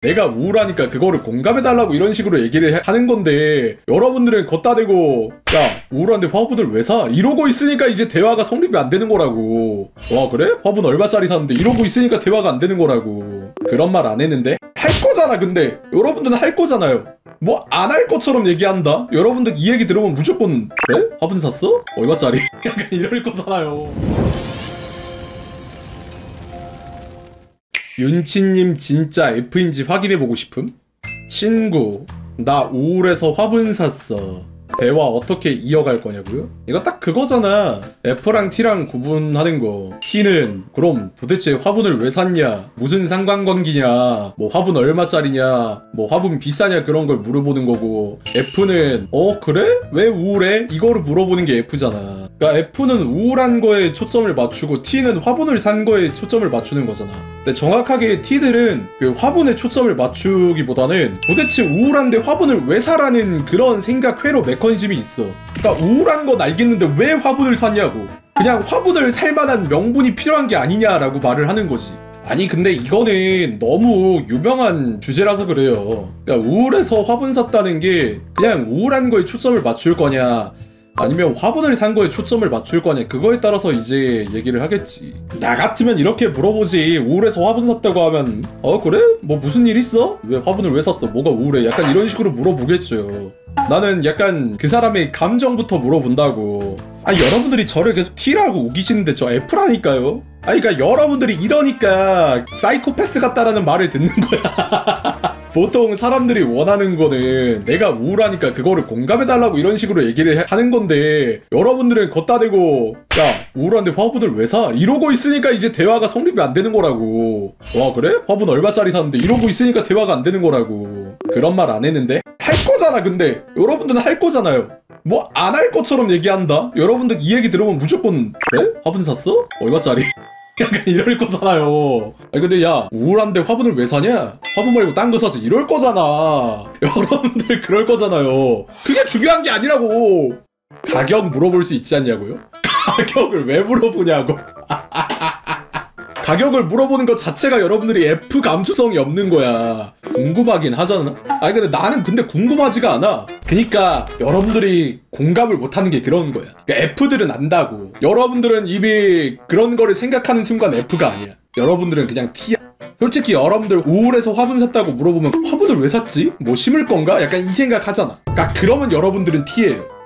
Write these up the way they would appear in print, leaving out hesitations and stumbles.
내가 우울하니까 그거를 공감해달라고 이런 식으로 얘기를 하는 건데, 여러분들은 걷다 대고 야 우울한데 화분을 왜 사? 이러고 있으니까 이제 대화가 성립이 안 되는 거라고. 와 그래? 화분 얼마짜리 샀는데 이러고 있으니까 대화가 안 되는 거라고. 그런 말 안 했는데? 할 거잖아. 근데 여러분들은 할 거잖아요. 뭐 안 할 것처럼 얘기한다? 여러분들 이 얘기 들으면 무조건 그래? 화분 샀어? 얼마짜리? 약간 이럴 거잖아요. 윤치님 진짜 F인지 확인해보고 싶음? 친구, 나 우울해서 화분 샀어. 대화 어떻게 이어갈 거냐고요? 이거 딱 그거잖아. F랑 T랑 구분하는 거. T는 그럼 도대체 화분을 왜 샀냐? 무슨 상관관계냐? 뭐 화분 얼마짜리냐? 뭐 화분 비싸냐? 그런 걸 물어보는 거고, F는 그래? 왜 우울해? 이거를 물어보는 게 F잖아. 그러니까 F는 우울한 거에 초점을 맞추고 T는 화분을 산 거에 초점을 맞추는 거잖아. 근데 정확하게 T들은 그 화분에 초점을 맞추기보다는 도대체 우울한데 화분을 왜 사라는 그런 생각 회로 메커니즘이 있어. 그러니까 우울한 건 알겠는데 왜 화분을 샀냐고. 그냥 화분을 살 만한 명분이 필요한 게 아니냐라고 말을 하는 거지. 아니 근데 이거는 너무 유명한 주제라서 그래요. 그러니까 우울해서 화분 샀다는 게 그냥 우울한 거에 초점을 맞출 거냐, 아니면 화분을 산 거에 초점을 맞출 거냐, 그거에 따라서 이제 얘기를 하겠지. 나 같으면 이렇게 물어보지. 우울해서 화분 샀다고 하면 그래? 뭐 무슨 일 있어? 왜 화분을 왜 샀어? 뭐가 우울해? 약간 이런 식으로 물어보겠죠. 나는 약간 그 사람의 감정부터 물어본다고. 아니 여러분들이 저를 계속 T라고 우기시는데 저 F라니까요. 아니 그러니까 여러분들이 이러니까 사이코패스 같다라는 말을 듣는 거야. 보통 사람들이 원하는 거는 내가 우울하니까 그거를 공감해달라고 이런 식으로 얘기를 하는 건데, 여러분들은 걷다 대고 야 우울한데 화분을 왜 사? 이러고 있으니까 이제 대화가 성립이 안 되는 거라고. 와 그래? 화분 얼마짜리 샀는데 이러고 있으니까 대화가 안 되는 거라고. 그런 말 안 했는데? 할 거잖아. 근데 여러분들은 할 거잖아요. 뭐 안 할 것처럼 얘기한다? 여러분들 이 얘기 들으면 무조건 그래? 화분 샀어? 얼마짜리? 약간 이럴 거잖아요. 아니 근데 야 우울한데 화분을 왜 사냐? 화분 말고 딴 거 사지 이럴 거잖아. 여러분들 그럴 거잖아요. 그게 중요한 게 아니라고. 가격 물어볼 수 있지 않냐고요? 가격을 왜 물어보냐고. 가격을 물어보는 것 자체가 여러분들이 F 감수성이 없는 거야. 궁금하긴 하잖아. 아니 근데 나는 근데 궁금하지가 않아. 그니까 여러분들이 공감을 못하는 게 그런 거야. 그러니까 F들은 안다고. 여러분들은 이미 그런 거를 생각하는 순간 F가 아니야. 여러분들은 그냥 T야. 솔직히 여러분들 우울해서 화분 샀다고 물어보면 화분을 왜 샀지? 뭐 심을 건가? 약간 이 생각 하잖아. 그러니까 그러면 여러분들은 T예요.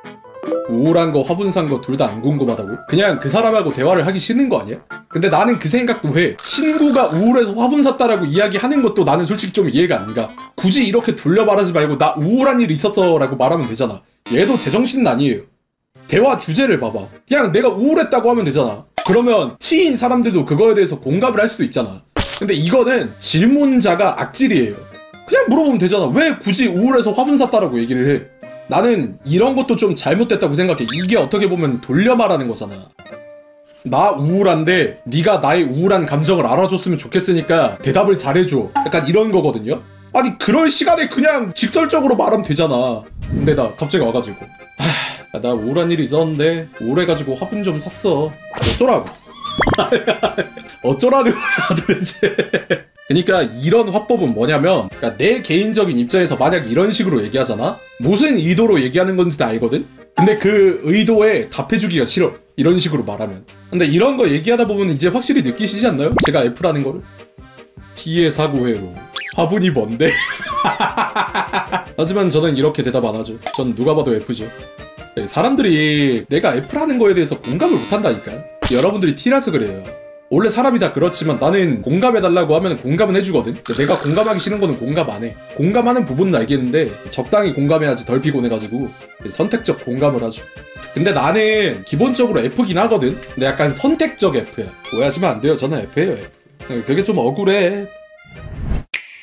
우울한 거 화분 산 거 둘 다 안 궁금하다고? 그냥 그 사람하고 대화를 하기 싫은 거 아니야? 근데 나는 그 생각도 해. 친구가 우울해서 화분 샀다라고 이야기하는 것도 나는 솔직히 좀 이해가 안 가. 굳이 이렇게 돌려 말하지 말고 나 우울한 일이 있었어 라고 말하면 되잖아. 얘도 제정신은 아니에요. 대화 주제를 봐봐. 그냥 내가 우울했다고 하면 되잖아. 그러면 T인 사람들도 그거에 대해서 공감을 할 수도 있잖아. 근데 이거는 질문자가 악질이에요. 그냥 물어보면 되잖아. 왜 굳이 우울해서 화분 샀다라고 얘기를 해? 나는 이런 것도 좀 잘못됐다고 생각해. 이게 어떻게 보면 돌려 말하는 거잖아. 나 우울한데 네가 나의 우울한 감정을 알아줬으면 좋겠으니까 대답을 잘해줘. 약간 이런 거거든요. 아니 그럴 시간에 그냥 직설적으로 말하면 되잖아. 근데 나 갑자기 와가지고 나 우울한 일이 있었는데 우울해가지고 화분 좀 샀어. 어쩌라고. 어쩌라는 거야 도대체. 그러니까 이런 화법은 뭐냐면, 그러니까 내 개인적인 입장에서 만약 이런 식으로 얘기하잖아? 무슨 의도로 얘기하는 건지도 알거든? 근데 그 의도에 답해주기가 싫어. 이런 식으로 말하면. 근데 이런 거 얘기하다 보면 이제 확실히 느끼시지 않나요? 제가 F라는 거를? T의 사고회로 화분이 뭔데? 하지만 저는 이렇게 대답 안 하죠. 전 누가 봐도 F죠. 사람들이 내가 F라는 거에 대해서 공감을 못한다니까요. 여러분들이 T라서 그래요. 원래 사람이 다 그렇지만 나는 공감해달라고 하면 공감은 해주거든? 내가 공감하기 싫은 거는 공감 안 해. 공감하는 부분은 알겠는데 적당히 공감해야지 덜 피곤해가지고 선택적 공감을 하죠. 근데 나는 기본적으로 F긴 하거든? 근데 약간 선택적 F야. 오해하시면 안 돼요. 저는 F예요, F. 그게 좀 억울해.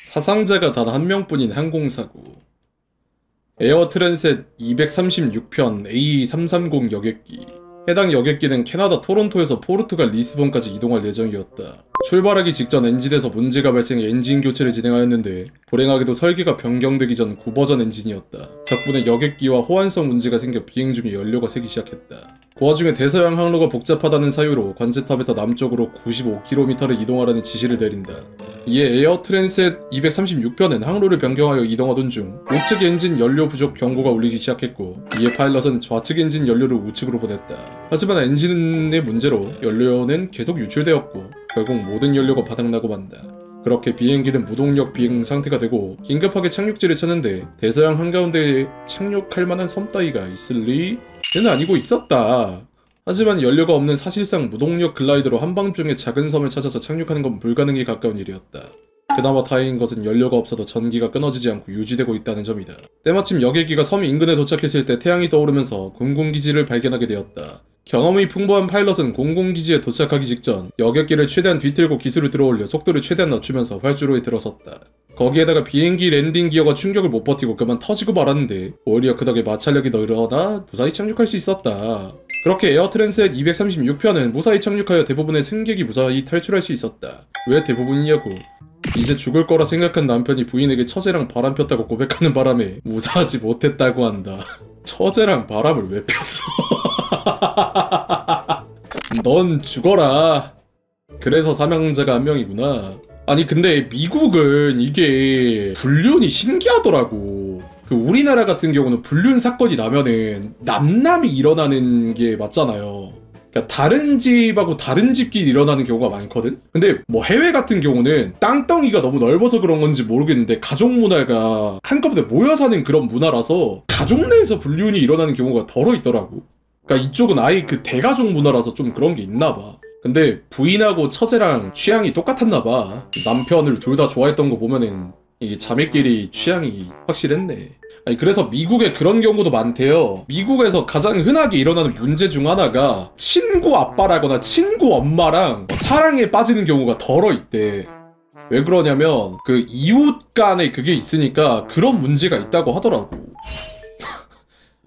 사상자가 단 한 명뿐인 항공사고. 에어 트랜셋 236편 A330 여객기. 해당 여객기는 캐나다 토론토에서 포르투갈 리스본까지 이동할 예정이었다. 출발하기 직전 엔진에서 문제가 발생해 엔진 교체를 진행하였는데 불행하게도 설계가 변경되기 전 구버전 엔진이었다. 덕분에 여객기와 호환성 문제가 생겨 비행 중에 연료가 새기 시작했다. 그 와중에 대서양 항로가 복잡하다는 사유로 관제탑에서 남쪽으로 95km를 이동하라는 지시를 내린다. 이에 에어 트랜셋 236편은 항로를 변경하여 이동하던 중 우측 엔진 연료 부족 경고가 울리기 시작했고, 이에 파일럿은 좌측 엔진 연료를 우측으로 보냈다. 하지만 엔진의 문제로 연료는 계속 유출되었고 결국 모든 연료가 바닥나고 만다. 그렇게 비행기는 무동력 비행 상태가 되고 긴급하게 착륙지를 찾는데 대서양 한가운데에 착륙할 만한 섬 따위가 있을리? 는 아니고 있었다. 하지만 연료가 없는 사실상 무동력 글라이더로 한밤중에 작은 섬을 찾아서 착륙하는 건 불가능에 가까운 일이었다. 그나마 다행인 것은 연료가 없어도 전기가 끊어지지 않고 유지되고 있다는 점이다. 때마침 여객기가 섬 인근에 도착했을 때 태양이 떠오르면서 공공기지를 발견하게 되었다. 경험이 풍부한 파일럿은 공공기지에 도착하기 직전 여객기를 최대한 뒤틀고 기술을 들어올려 속도를 최대한 낮추면서 활주로에 들어섰다. 거기에다가 비행기 랜딩 기어가 충격을 못 버티고 그만 터지고 말았는데 오히려 그 덕에 마찰력이 늘어나 무사히 착륙할 수 있었다. 그렇게 에어 트랜셋 236편은 무사히 착륙하여 대부분의 승객이 무사히 탈출할 수 있었다. 왜 대부분이냐고. 이제 죽을 거라 생각한 남편이 부인에게 처제랑 바람 폈다고 고백하는 바람에 무사하지 못했다고 한다. 처제랑 바람을 왜 폈어? 넌 죽어라. 그래서 사망자가 한 명이구나. 아니 근데 미국은 이게 불륜이 신기하더라고. 그 우리나라 같은 경우는 불륜 사건이 나면은 남남이 일어나는 게 맞잖아요. 그러니까 다른 집하고 다른 집끼리 일어나는 경우가 많거든? 근데 뭐 해외 같은 경우는 땅덩이가 너무 넓어서 그런 건지 모르겠는데 가족 문화가 한꺼번에 모여 사는 그런 문화라서 가족 내에서 불륜이 일어나는 경우가 덜어 있더라고. 그러니까 이쪽은 아예 그 대가족 문화라서 좀 그런 게 있나 봐. 근데 부인하고 처제랑 취향이 똑같았나 봐. 남편을 둘 다 좋아했던 거 보면은 이게 자매끼리 취향이 확실했네. 아니 그래서 미국에 그런 경우도 많대요. 미국에서 가장 흔하게 일어나는 문제 중 하나가 친구 아빠라거나 친구 엄마랑 사랑에 빠지는 경우가 덜어 있대. 왜 그러냐면 그 이웃 간에 그게 있으니까 그런 문제가 있다고 하더라고.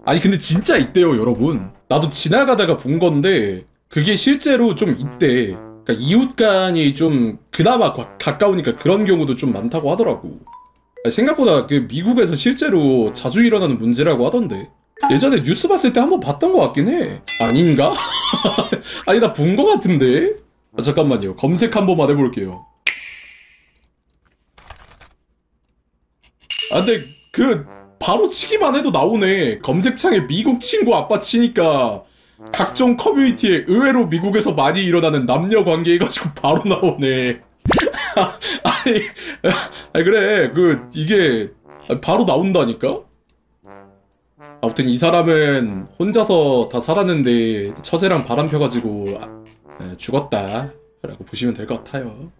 아니 근데 진짜 있대요 여러분. 나도 지나가다가 본 건데 그게 실제로 좀 있대. 그러니까 이웃 간이 좀 그나마 가까우니까 그런 경우도 좀 많다고 하더라고. 생각보다 그 미국에서 실제로 자주 일어나는 문제라고 하던데. 예전에 뉴스 봤을 때 한번 봤던 것 같긴 해. 아닌가? 아니 나 본 것 같은데? 아, 잠깐만요. 검색 한 번만 해볼게요. 아 근데 그 바로 치기만 해도 나오네. 검색창에 미국 친구 아빠 치니까 각종 커뮤니티에 의외로 미국에서 많이 일어나는 남녀 관계 해가지고 바로 나오네. 아니 그래 이게 바로 나온다니까? 아무튼 이 사람은 혼자서 다 살았는데 처제랑 바람 펴가지고 죽었다 라고 보시면 될 것 같아요.